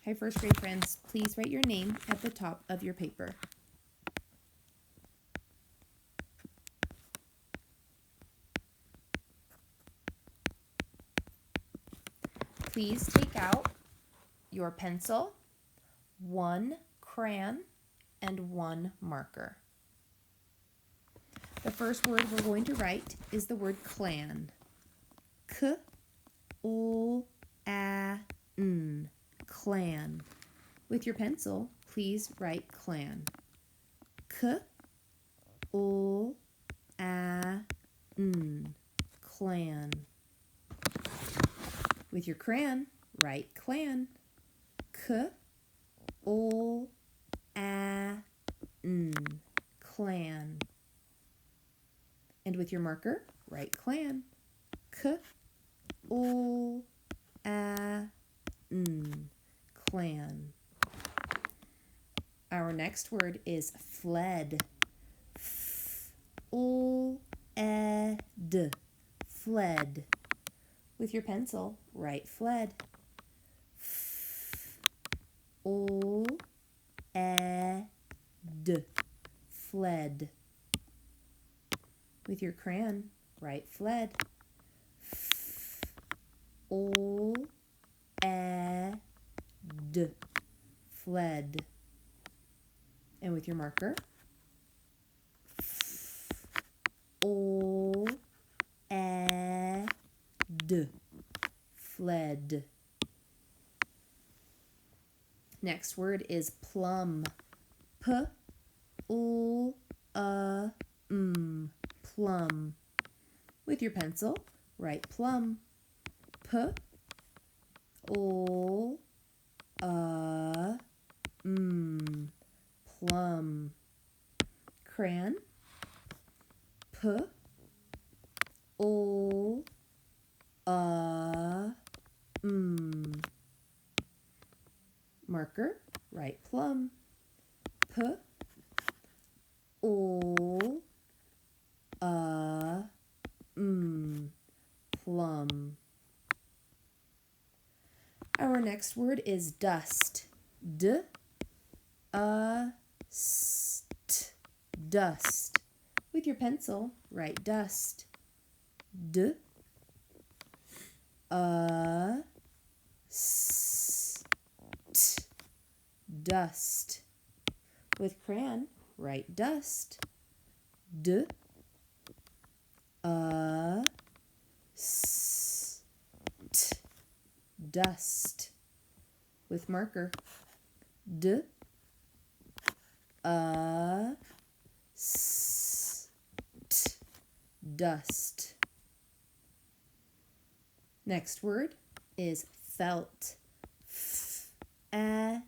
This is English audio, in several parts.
Hi, first grade friends. Please write your name at the top of your paper. Please take out your pencil, one crayon, and one marker. The first word we're going to write is the word clan. K-O-A-N. Clan. With your pencil, please write clan. K-O-A-N. Clan. With your crayon, write clan. K-O-A-N. Clan. And with your marker, write clan. K-O-A-N. Clan. Our next word is fled. F-O-E-D. Fled. With your pencil, write fled. F-O-E-D. Fled. With your crayon, write fled. F-O-E-D. Fled. And with your marker, F-O-E-D. Fled. Next word is plum. P-O-M. Plum. With your pencil, write plum. P-O-M. Plum. Crayon. P-O-M. Marker, write plum. P-O-M. Plum. Our next word is dust. D-U-S-T. Dust. With your pencil, write dust. D-U-S-T. Dust. With crayon, write dust. D-U-S-T. Dust. With marker, D-U-S-T. Dust. Next word is felt. F-A-L-T.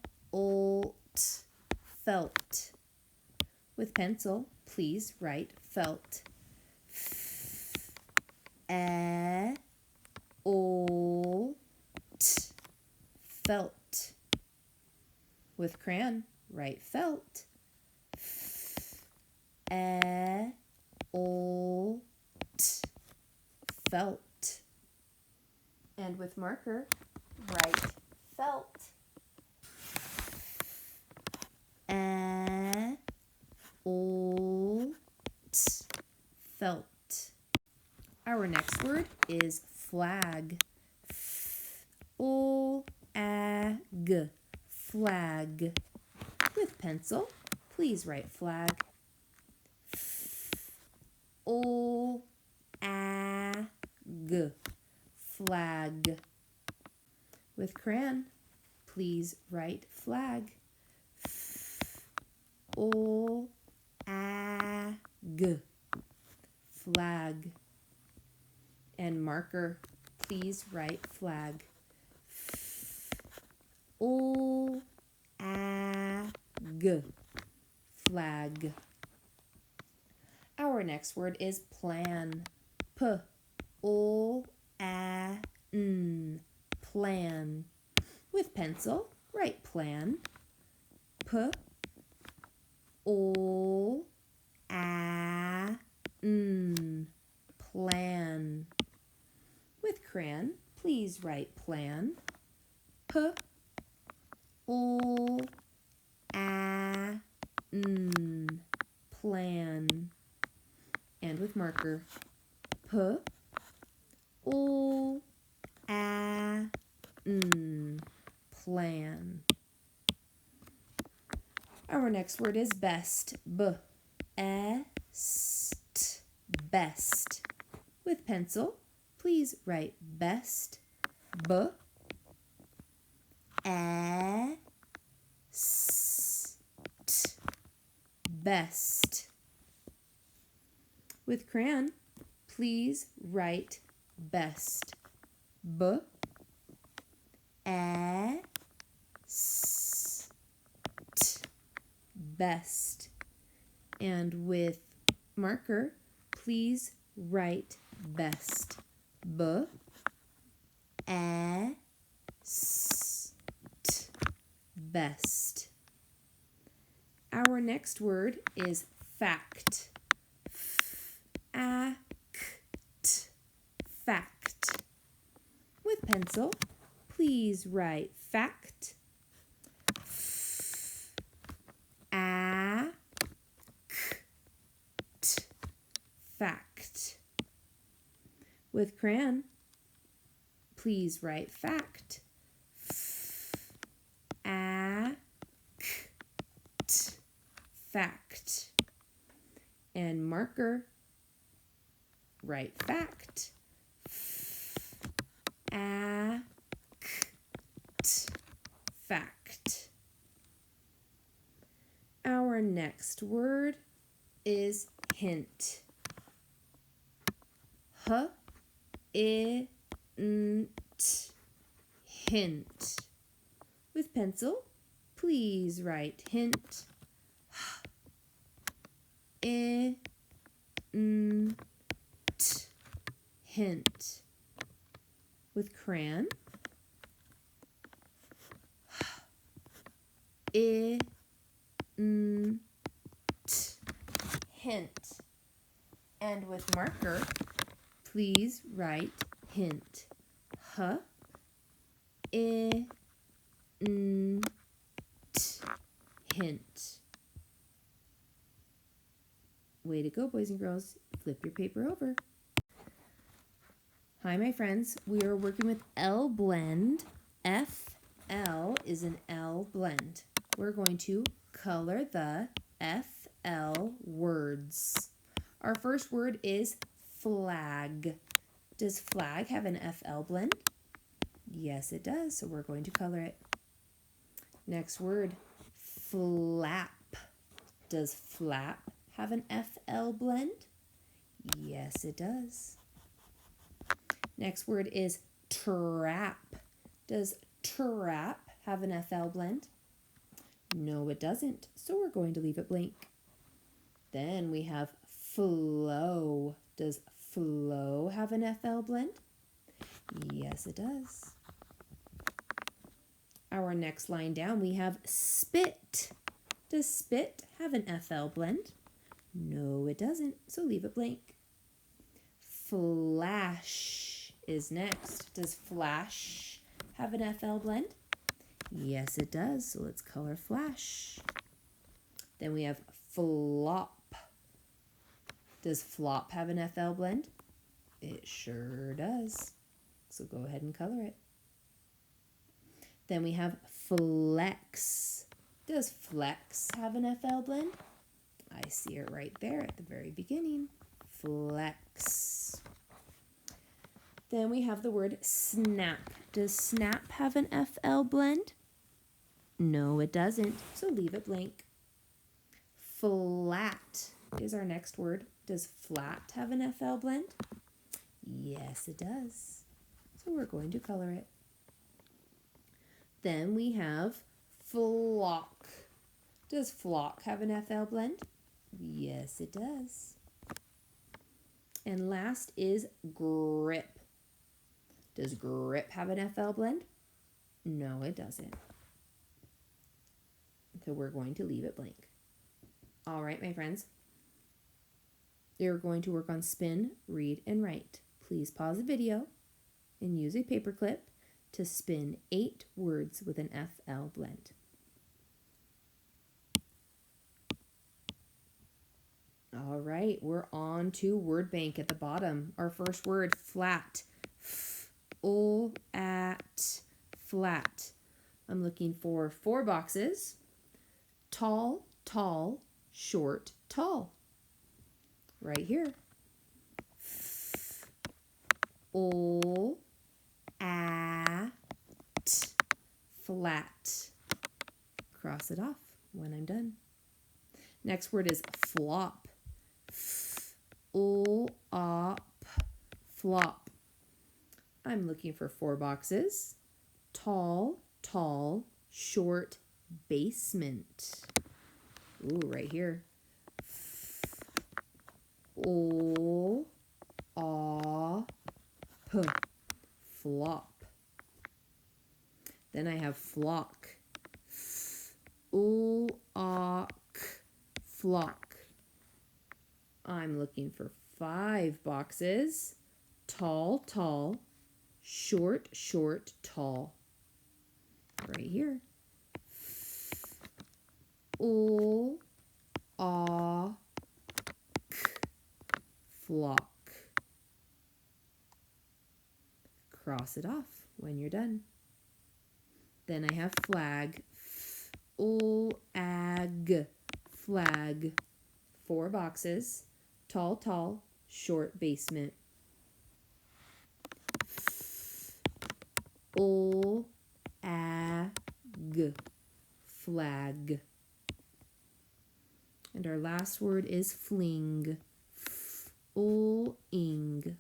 Felt. With pencil, please write felt. F-A-L-T. Felt. With crayon, write felt. F-A-L-T. Felt. And with marker, write felt. A-L-T. Felt. Our next word is flag. F-O-A-G. Flag. With pencil, please write flag. F-O-A-G. Flag. With crayon, please write flag. F-O-A-G. Flag. And marker, please write flag. F-O-A-G. Flag. Our next word is plan. P-O-A-N. Plan. With pencil, write plan. P-O-A-N. Plan. With crayon, please write plan. O, A, N, plan. And with marker, P, O, A, N, plan. Our next word is best, B, E, S, T, best. With pencil, please write best, B, E, S, T, best. With crayon, please write best, B, E, S, T, best. And with marker, please write best, B, E, S, T, best. Our next word is fact, F-A-C-T, fact. With pencil, please write fact, F-A-C-T, fact. With crayon, please write fact, F-A-C-T, fact. And marker, write fact, F-A-C-T, fact. Our next word is hint, H-I-N-T, hint. With pencil, please write hint, H-I-N-T, hint. With crayon, I-N-T, hint. And with marker, please write hint, H-I-N-T, hint. Way to go, boys and girls. Flip your paper over. Hi, my friends. We are working with L blend. FL is an L blend. We're going to color the FL words. Our first word is flag. Does flag have an FL blend? Yes, it does. So we're going to color it. Next word, flap. Does flap have an FL blend? Yes, it does. Next word is trap. Does trap have an FL blend? No, it doesn't. So we're going to leave it blank. Then we have flow. Does flow have an FL blend? Yes, it does. Our next line down, we have spit. Does spit have an FL blend? No, it doesn't. So leave it blank. Flash is next. Does flash have an FL blend? Yes, it does. So let's color flash. Then we have flop. Does flop have an FL blend? It sure does. So go ahead and color it. Then we have flex. Does flex have an FL blend? I see it right there at the very beginning. Flex. Then we have the word snap. Does snap have an FL blend? No, it doesn't. So leave it blank. Flat is our next word. Does flat have an FL blend? Yes, it does. So we're going to color it. Then we have flock. Does flock have an FL blend? Yes, it does. And last is grip. Does grip have an FL blend? No, it doesn't. So we're going to leave it blank. All right, my friends. You're going to work on spin, read, and write. Please pause the video and use a paper clip to spin 8 words with an FL blend. All right, we're on to word bank at the bottom. Our first word, flat. At, flat. I'm looking for 4 boxes. Tall, tall, short, tall. Right here. At, flat. Cross it off when I'm done. Next word is flop. Op, flop. I'm looking for 4 boxes. Tall, tall, short, basement. Ooh, right here. Flop. Then I have flock. Flock. I'm looking for 5 boxes. Tall, tall, short, short, tall. Right here. Flock. Cross it off when you're done. Then I have flag. Flag. 4 boxes. Tall, tall, short, basement. Flag. And our last word is fling. Fling.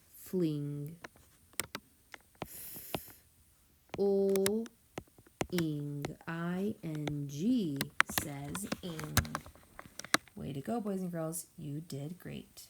ing says ing. Way to go, boys and girls. You did great.